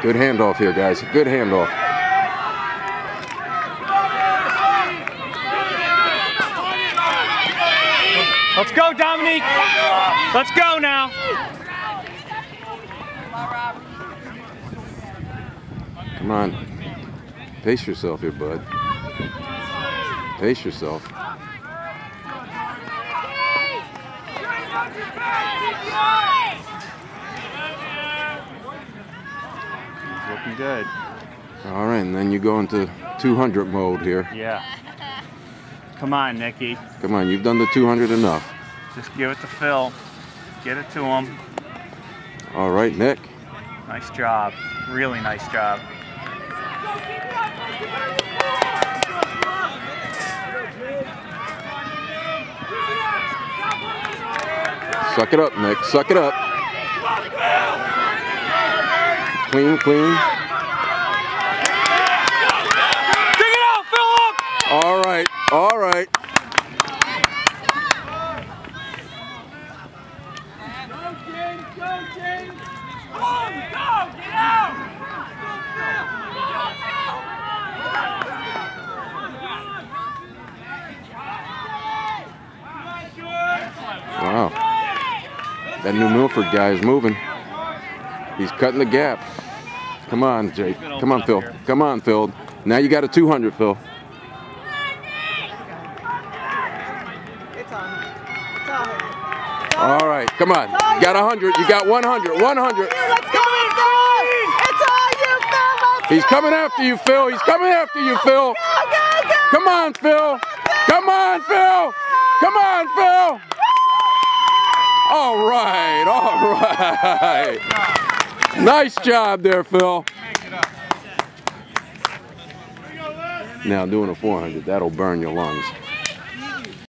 Good handoff here, guys. Good handoff. Let's go, Dominique. Let's go now. Come on. Pace yourself here, bud. Pace yourself. He's looking good. All right, and then you go into 200 mode here. Yeah. Come on, Nicky. Come on, you've done the 200 enough. Just give it to Phil. Get it to him. All right, Nick. Nice job. Really nice job. Suck it up, Nick. Suck it up. Clean, clean. Dig it out, Philip! All right, all right. Go, James! Go, James! Come on, go! Get out! Wow. That New Milford guy is moving. He's cutting the gap. Come on, Jake. Come on, Phil. Come on, Phil. Now you got a 200, Phil. It's on. It's on. All right, come on. You got 100. You got 100. 100. Let's go, it's on you, Phil. He's coming after you, Phil. He's coming after you, Phil. Go. Come on, Phil. Come on, Phil. Come on, Phil. All right, all right. Nice job there, Phil. Now doing a 400, that'll burn your lungs.